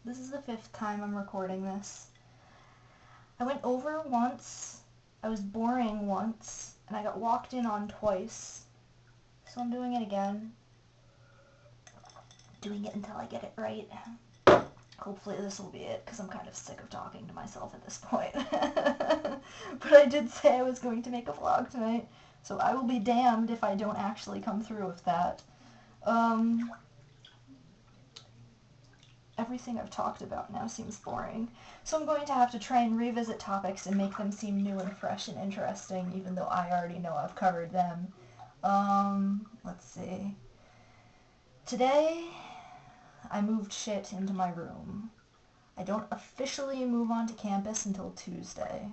This is the 5th time I'm recording this. I went over once, I was boring once, and I got walked in on twice. So I'm doing it again. Doing it until I get it right. Hopefully this will be it, because I'm kind of sick of talking to myself at this point. But I did say I was going to make a vlog tonight, so I will be damned if I don't actually come through with that. Everything I've talked about now seems boring, so I'm going to have to try and revisit topics and make them seem new and fresh and interesting, even though I already know I've covered them. Let's see. Today, I moved shit into my room. I don't officially move onto campus until Tuesday.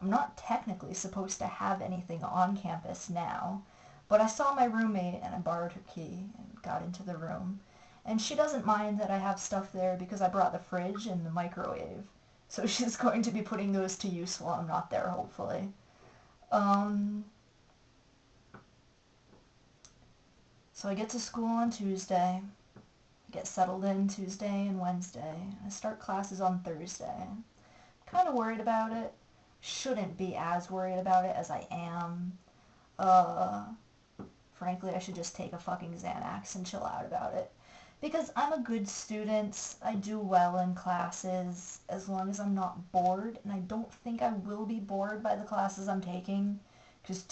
I'm not technically supposed to have anything on campus now, but I saw my roommate and I borrowed her key and got into the room. And she doesn't mind that I have stuff there because I brought the fridge and the microwave. So she's going to be putting those to use while I'm not there, hopefully. So I get to school on Tuesday. I get settled in Tuesday and Wednesday. I start classes on Thursday. Kind of worried about it. Shouldn't be as worried about it as I am. Frankly, I should just take a fucking Xanax and chill out about it. Because I'm a good student, I do well in classes, as long as I'm not bored, and I don't think I will be bored by the classes I'm taking, because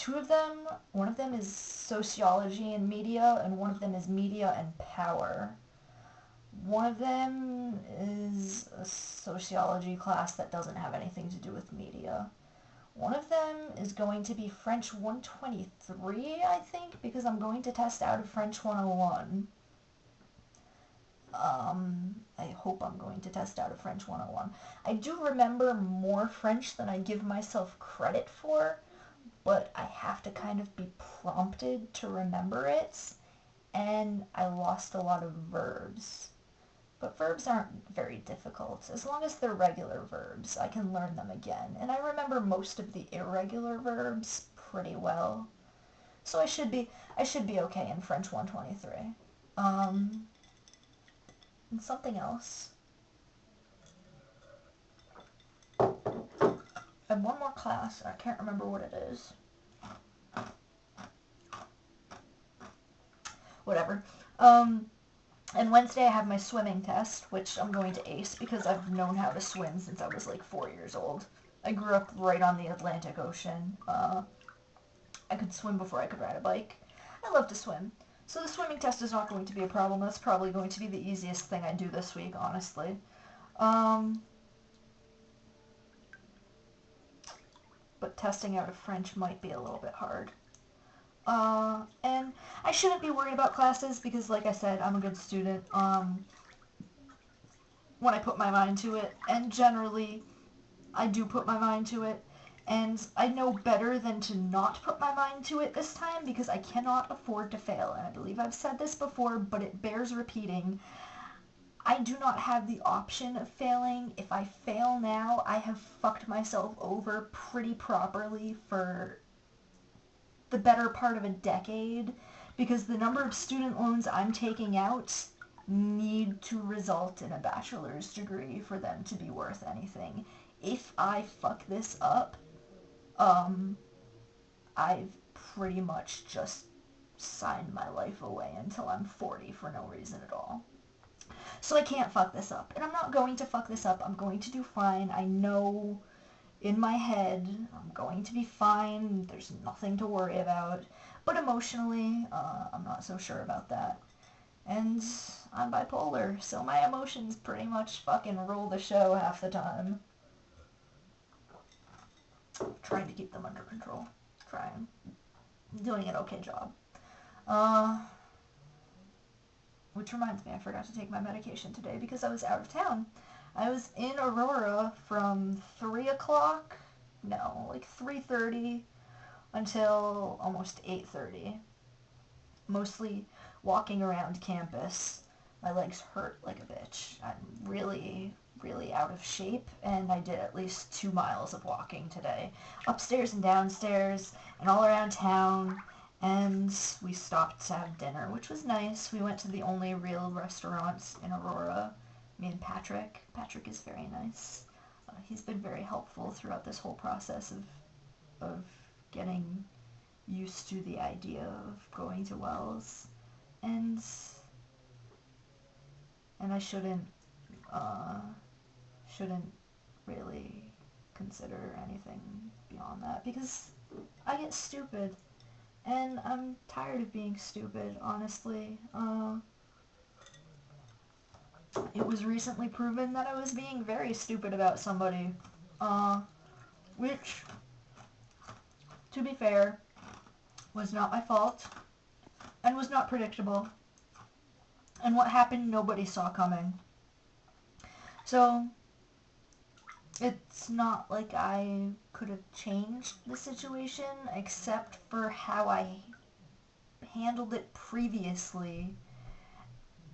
one of them is sociology and media, and one of them is media and power. One of them is a sociology class that doesn't have anything to do with media. One of them is going to be French 123, I think, because I'm going to test out of French 101. I hope I'm going to test out of French 101. I do remember more French than I give myself credit for, but I have to kind of be prompted to remember it, and I lost a lot of verbs. But verbs aren't very difficult. As long as they're regular verbs, I can learn them again, and I remember most of the irregular verbs pretty well. So I should be okay in French 123. And something else. I have one more class, and I can't remember what it is. Whatever. And Wednesday I have my swimming test, which I'm going to ace because I've known how to swim since I was like 4 years old. I grew up right on the Atlantic Ocean. I could swim before I could ride a bike. I love to swim. So the swimming test is not going to be a problem. That's probably going to be the easiest thing I do this week, honestly. But testing out of French might be a little bit hard. And I shouldn't be worried about classes because, like I said, I'm a good student, when I put my mind to it, and generally, I do put my mind to it, and I know better than to not put my mind to it this time because I cannot afford to fail, and I believe I've said this before, but it bears repeating. I do not have the option of failing. If I fail now, I have fucked myself over pretty properly for the better part of a decade, because the number of student loans I'm taking out need to result in a bachelor's degree for them to be worth anything. If I fuck this up, I've pretty much just signed my life away until I'm 40 for no reason at all. So I can't fuck this up, and I'm not going to fuck this up. I'm going to do fine. I know in my head I'm going to be fine. There's nothing to worry about. But emotionally, I'm not so sure about that. And I'm bipolar, so my emotions pretty much fucking rule the show half the time. Trying to keep them under control. Trying. Doing an okay job. Which reminds me, I forgot to take my medication today because I was out of town. I was in Aurora from 3 o'clock, no, like 3:30 until almost 8:30. Mostly walking around campus. My legs hurt like a bitch. I'm really out of shape, and I did at least 2 miles of walking today. Upstairs and downstairs, and all around town. And we stopped to have dinner, which was nice. We went to the only real restaurants in Aurora, Me and Patrick. Patrick is very nice. He's been very helpful throughout this whole process of getting used to the idea of going to Wells, and I shouldn't really consider anything beyond that, because I get stupid, and I'm tired of being stupid, honestly. It was recently proven that I was being very stupid about somebody, which, to be fair, was not my fault, and was not predictable, and what happened nobody saw coming. So, it's not like I could have changed the situation, except for how I handled it previously,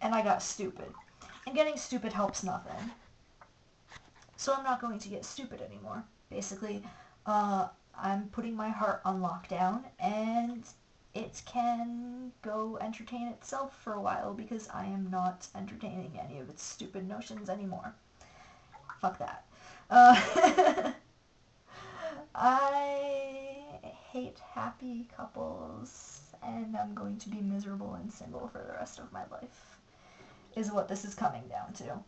and I got stupid. And getting stupid helps nothing. So I'm not going to get stupid anymore. Basically, I'm putting my heart on lockdown, and it can go entertain itself for a while, because I am not entertaining any of its stupid notions anymore. Fuck that. I hate happy couples, and I'm going to be miserable and single for the rest of my life, is what this is coming down to.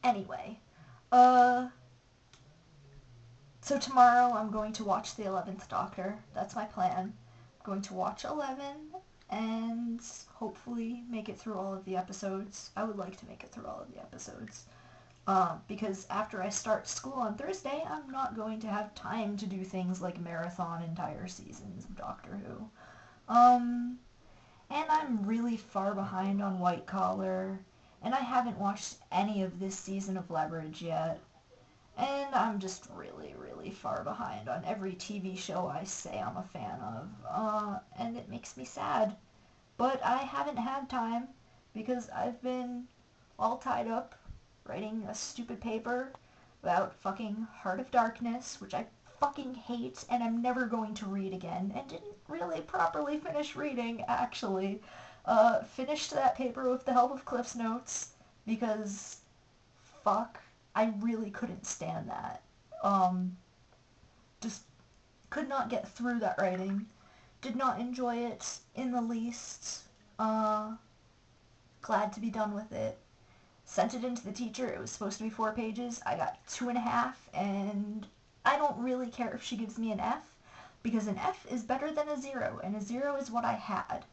Anyway, so tomorrow I'm going to watch the 11th Doctor. That's my plan. I'm going to watch 11 and hopefully make it through all of the episodes. I would like to make it through all of the episodes. Because after I start school on Thursday, I'm not going to have time to do things like marathon entire seasons of Doctor Who. And I'm really far behind on White Collar, and I haven't watched any of this season of Leverage yet. And I'm just really, really far behind on every TV show I say I'm a fan of. And it makes me sad. But I haven't had time, because I've been all tied up writing a stupid paper about fucking Heart of Darkness, which I fucking hate and I'm never going to read again, and didn't really properly finish reading, actually. Finished that paper with the help of Cliff's Notes, because fuck, I really couldn't stand that. Just could not get through that writing. Did not enjoy it in the least. Glad to be done with it. Sent it in to the teacher. It was supposed to be 4 pages. I got 2.5, and I don't really care if she gives me an F, because an F is better than a 0, and a 0 is what I had.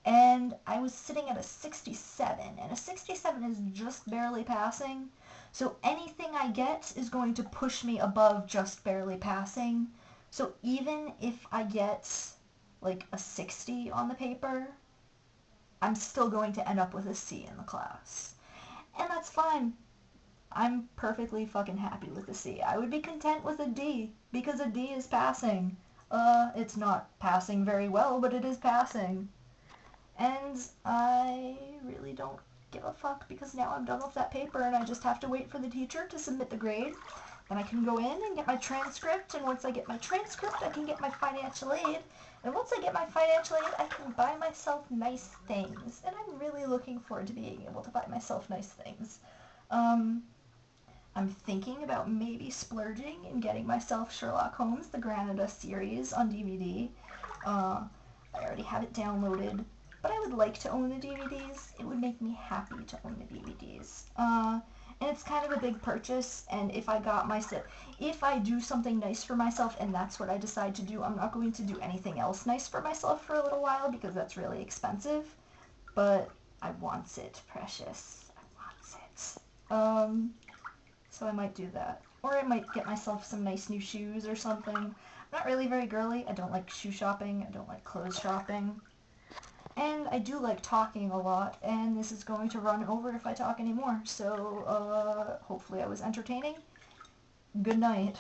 And I was sitting at a 67, and a 67 is just barely passing, so anything I get is going to push me above just barely passing. So even if I get like a 60 on the paper, I'm still going to end up with a C in the class. And that's fine. I'm perfectly fucking happy with a C. I would be content with a D, because a D is passing. It's not passing very well, but it is passing. And I really don't give a fuck, because now I'm done with that paper, and I just have to wait for the teacher to submit the grade. Then I can go in and get my transcript, and once I get my transcript, I can get my financial aid. And once I get my financial aid, I can buy myself nice things. And I'm really looking forward to being able to buy myself nice things. I'm thinking about maybe splurging and getting myself Sherlock Holmes, the Granada series, on DVD. I already have it downloaded, but I would like to own the DVDs. It would make me happy to own the DVDs. And it's kind of a big purchase, and if I do something nice for myself and that's what I decide to do, I'm not going to do anything else nice for myself for a little while, because that's really expensive. But I want it, precious. I want it. So I might do that. Or I might get myself some nice new shoes or something. I'm not really very girly. I don't like shoe shopping. I don't like clothes shopping. And I do like talking a lot, and this is going to run over if I talk anymore. So, hopefully I was entertaining. Good night.